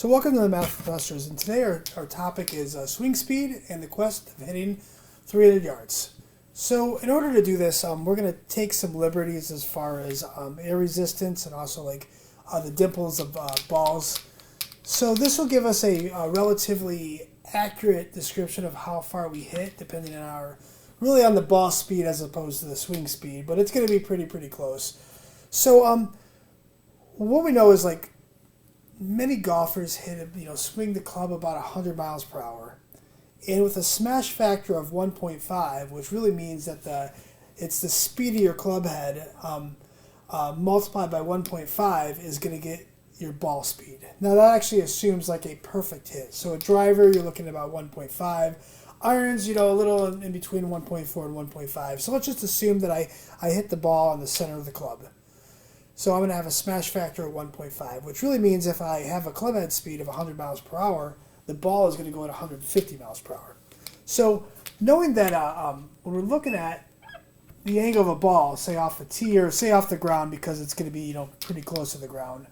So welcome to the Math Professors, and today our topic is swing speed and the quest of hitting 300 yards. So in order to do this, we're going to take some liberties as far as air resistance and also like the dimples of balls. So this will give us a relatively accurate description of how far we hit, depending on really on the ball speed as opposed to the swing speed, but it's going to be pretty close. So what we know is like many golfers swing the club about 100 miles per hour, and with a smash factor of 1.5, which really means that it's the speed of your club head multiplied by 1.5 is going to get your ball speed. Now that actually assumes like a perfect hit. So a driver, you're looking at about 1.5. Irons, a little in between 1.4 and 1.5. So let's just assume that I hit the ball in the center of the club. So I'm going to have a smash factor of 1.5, which really means if I have a club head speed of 100 miles per hour, the ball is going to go at 150 miles per hour. So knowing that when we're looking at the angle of a ball, say off the tee or say off the ground, because it's going to be pretty close to the ground,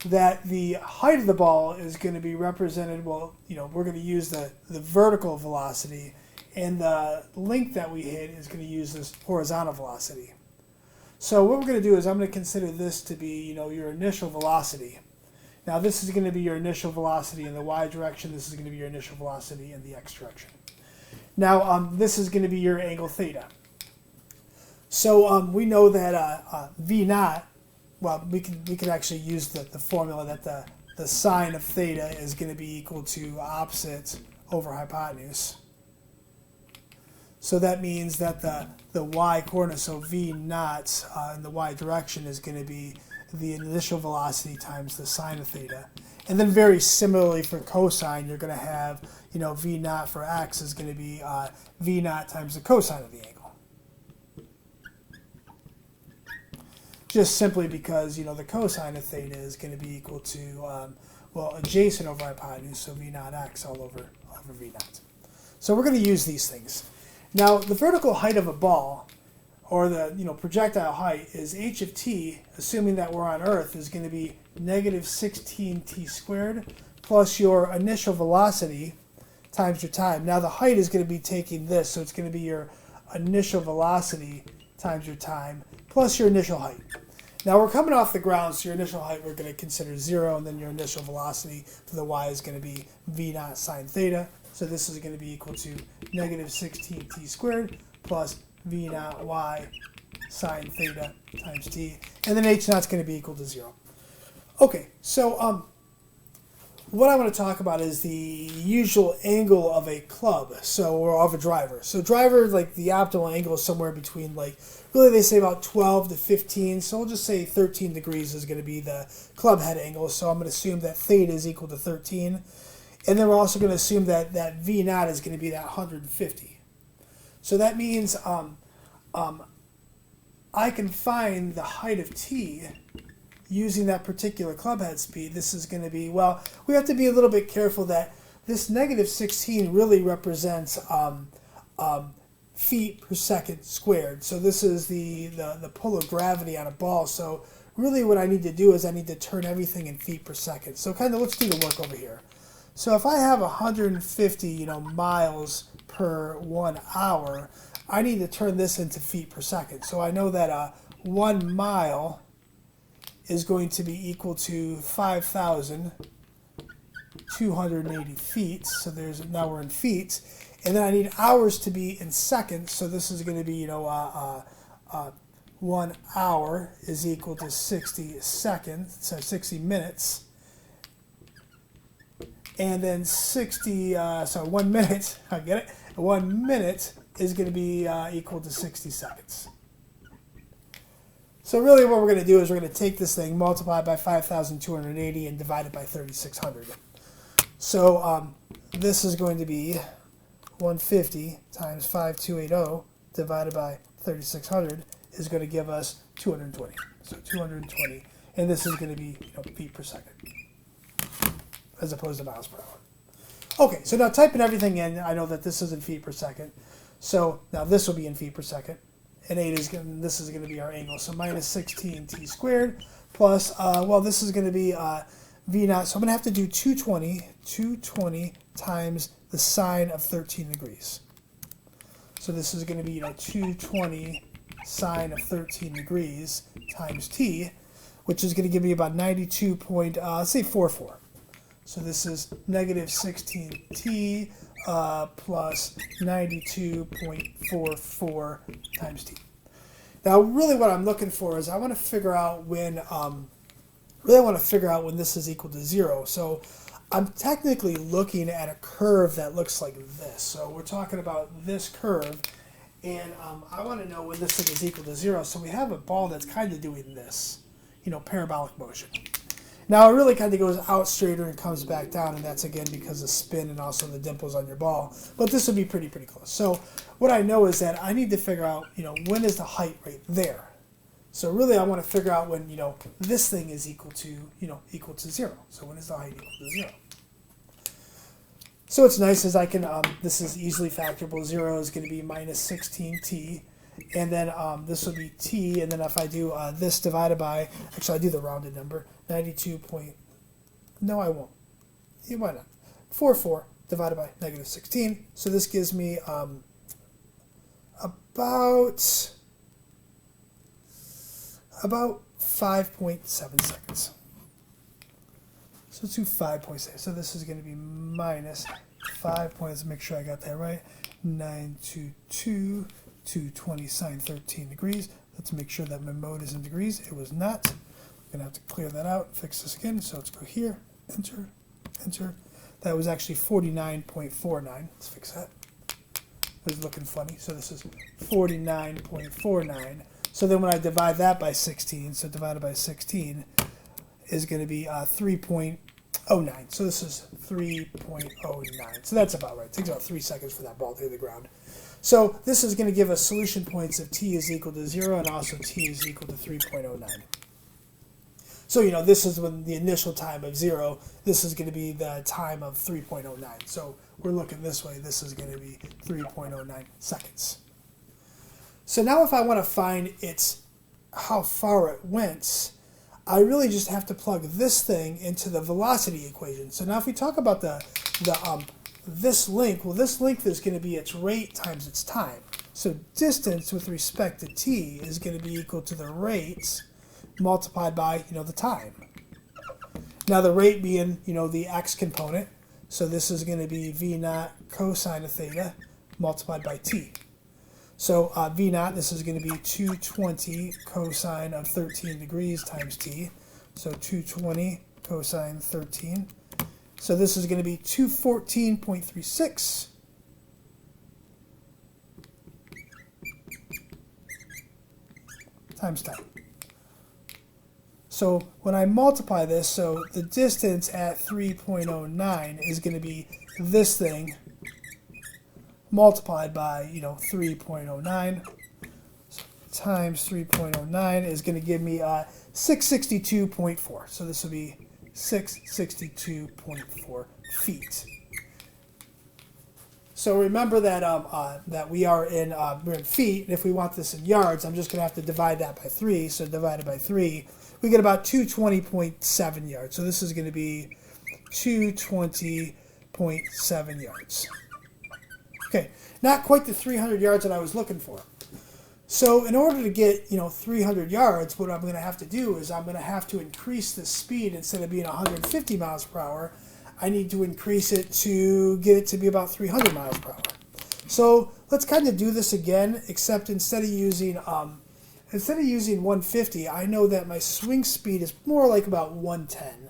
that the height of the ball is going to be represented, we're going to use the vertical velocity, and the length that we hit is going to use this horizontal velocity. So what we're going to do is I'm going to consider this to be, your initial velocity. Now this is going to be your initial velocity in the y direction. This is going to be your initial velocity in the x direction. Now this is going to be your angle theta. So we know that v naught. Well, we can actually use the formula that the sine of theta is going to be equal to opposite over hypotenuse. So that means that the y coordinate, so v naught in the y direction, is going to be the initial velocity times the sine of theta. And then very similarly for cosine, you're going to have, v naught for x is going to be v naught times the cosine of the angle. Just simply because, the cosine of theta is going to be equal to, adjacent over hypotenuse, so v naught x all over v naught. So we're going to use these things. Now, the vertical height of a ball, or the projectile height, is h of t, assuming that we're on Earth, is going to be negative 16t squared plus your initial velocity times your time. Now, the height is going to be taking this, so it's going to be your initial velocity times your time plus your initial height. Now, we're coming off the ground, so your initial height we're going to consider 0, and then your initial velocity for the y is going to be v naught sine theta. So this is going to be equal to negative 16t squared plus v naught y sine theta times t. And then h naught is going to be equal to 0. Okay, so what I want to talk about is the usual angle of a club, or of a driver. So driver, like the optimal angle is somewhere between really they say about 12 to 15. So we'll just say 13 degrees is going to be the club head angle. So I'm going to assume that theta is equal to 13. And then we're also going to assume that v naught is going to be that 150. So that means I can find the height of t using that particular club head speed. This is going to be, we have to be a little bit careful that this negative 16 really represents feet per second squared. So this is the pull of gravity on a ball. So really what I need to do is I need to turn everything in feet per second. So let's do the work over here. So if I have 150, miles per 1 hour, I need to turn this into feet per second. So I know that 1 mile is going to be equal to 5,280 feet. So now we're in feet. And then I need hours to be in seconds. So this is going to be, 1 hour is equal to 60 seconds, so 60 minutes. And then 1 minute, I get it, 1 minute is going to be equal to 60 seconds. So really what we're going to do is we're going to take this thing, multiply it by 5,280, and divide it by 3,600. So this is going to be 150 times 5,280 divided by 3,600 is going to give us 220. So 220, and this is going to be feet per second, as opposed to miles per hour. Okay, so now typing everything in, I know that this is in feet per second. So now this will be in feet per second, and this is going to be our angle. So minus 16t squared plus, this is going to be V naught. So I'm going to have to do 220 times the sine of 13 degrees. So this is going to be 220 sine of 13 degrees times t, which is going to give me about 92.44. So this is negative 16t plus 92.44 times t. Now, really, what I'm looking for is I want to figure out when this is equal to 0. So I'm technically looking at a curve that looks like this. So we're talking about this curve, and I want to know when this thing is equal to 0. So we have a ball that's kind of doing this, parabolic motion. Now it really kind of goes out straighter and comes back down, and that's again because of spin and also the dimples on your ball. But this would be pretty close. So what I know is that I need to figure out, when is the height right there. So really I want to figure out when, this thing is equal to 0. So when is the height equal to 0? So what's nice is I can, this is easily factorable. 0 is going to be minus 16t. And then this will be t, and then if I do this divided by, actually I do the rounded number, 92 point, no I won't, yeah, why not, 44 divided by negative 16, so this gives me about 5.7 seconds. So let's do 5.6, so this is going to be minus 5 points, make sure I got that right, 922, 220 sine 13 degrees. Let's make sure that my mode is in degrees. It was not. I'm going to have to clear that out, fix this again. So let's go here, enter, enter. That was actually 49.49. Let's fix that. It was looking funny. So this is 49.49. So then when I divide that by 16, so divided by 16 is going to be 3.09. So this is 3.09. So that's about right. It takes about 3 seconds for that ball to hit the ground. So this is going to give us solution points if t is equal to 0 and also t is equal to 3.09. So, this is when the initial time of 0, this is going to be the time of 3.09. So we're looking this way, this is going to be 3.09 seconds. So now if I want to find how far it went, I really just have to plug this thing into the velocity equation. So now if we talk about this length, well, this length is going to be its rate times its time. So distance with respect to t is going to be equal to the rate multiplied by, the time. Now the rate being, the x component. So this is going to be v naught cosine of theta multiplied by t. So v naught, this is going to be 220 cosine of 13 degrees times t. So 220 cosine 13. So this is going to be 214.36 times time. So when I multiply this, so the distance at 3.09 is going to be this thing multiplied by, 3.09 times 3.09 is going to give me 662.4. So this will be 662.4 feet. So remember that that we're in feet, and if we want this in yards, I'm just going to have to divide that by 3. So divided by 3, we get about 220.7 yards. So this is going to be 220.7 yards. Okay, not quite the 300 yards that I was looking for. So in order to get 300 yards, what I'm going to have to do is I'm going to have to increase the speed. Instead of being 150 miles per hour, I need to increase it to get it to be about 300 miles per hour. So let's kind of do this again, except instead of using 150, I know that my swing speed is more like about 110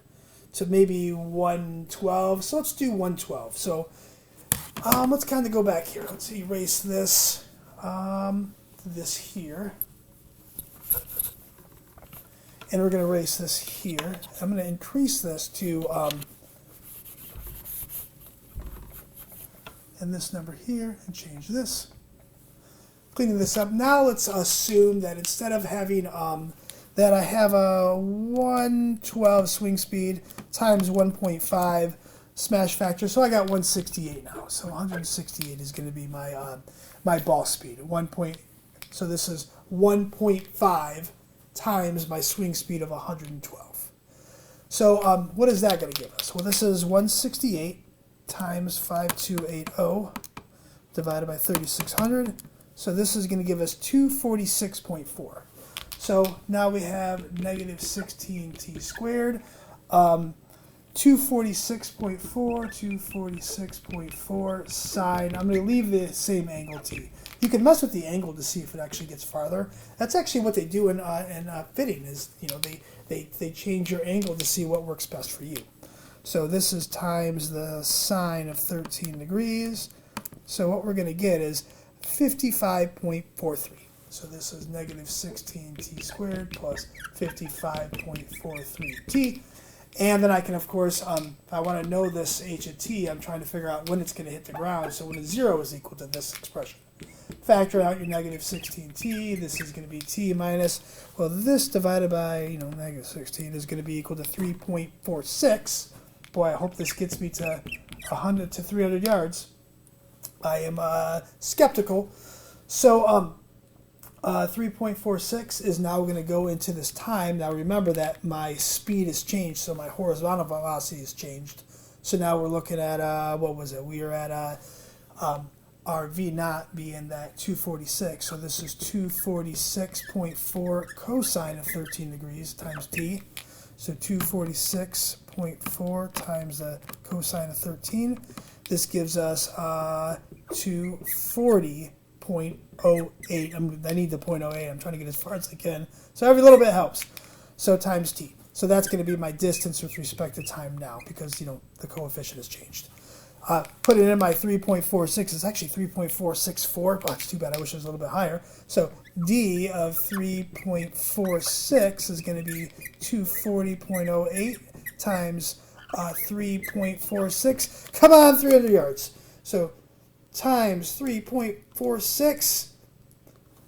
to maybe 112. So let's do 112. So let's kind of go back here. Let's erase this. This here, and we're going to erase this here. I'm going to increase this to and this number here, and change this. Cleaning this up. Now let's assume that instead of having that I have a 112 swing speed times 1.5 smash factor, so I got 168 now. So 168 is going to be my my ball speed. So this is 1.5 times my swing speed of 112. So what is that going to give us? Well, this is 168 times 5280 divided by 3600. So this is going to give us 246.4. So now we have negative 16t squared. 246.4 sine. I'm going to leave the same angle t. You can mess with the angle to see if it actually gets farther. That's actually what they do in fitting. Is they change your angle to see what works best for you. So this is times the sine of 13 degrees. So what we're going to get is 55.43. So this is negative 16t squared plus 55.43t. And then I can, of course, if I want to know this h of t, I'm trying to figure out when it's going to hit the ground. So when a 0 is equal to this expression. Factor out your negative 16t. This is going to be t minus, well, this divided by, negative 16 is going to be equal to 3.46. Boy, I hope this gets me to 100 to 300 yards. I am skeptical. So 3.46 is now going to go into this time. Now remember that my speed has changed, so my horizontal velocity has changed. So now we're looking at, what was it? We are at our V naught being that 246. So this is 246.4 cosine of 13 degrees times t. So 246.4 times the cosine of 13. This gives us 240.08. I need the 0.08. I'm trying to get as far as I can. So every little bit helps. So times t. So that's going to be my distance with respect to time now because, the coefficient has changed. Put it in my 3.46. It's actually 3.464, but it's too bad. I wish it was a little bit higher. So d of 3.46 is going to be 240.08 times 3.46. Come on, 300 yards. So times 3.46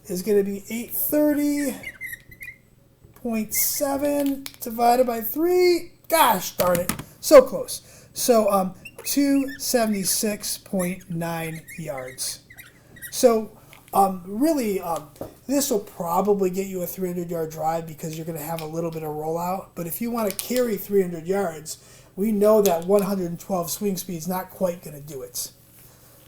is going to be 830.7 divided by 3. Gosh darn it. So close. So 276.9 yards. So really, this will probably get you a 300-yard drive because you're going to have a little bit of rollout. But if you want to carry 300 yards, we know that 112 swing speed is not quite going to do it.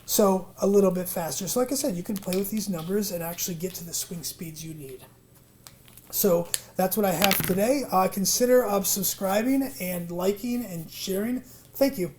So a little bit faster. So like I said, you can play with these numbers and actually get to the swing speeds you need. So that's what I have today. Consider subscribing and liking and sharing. Thank you.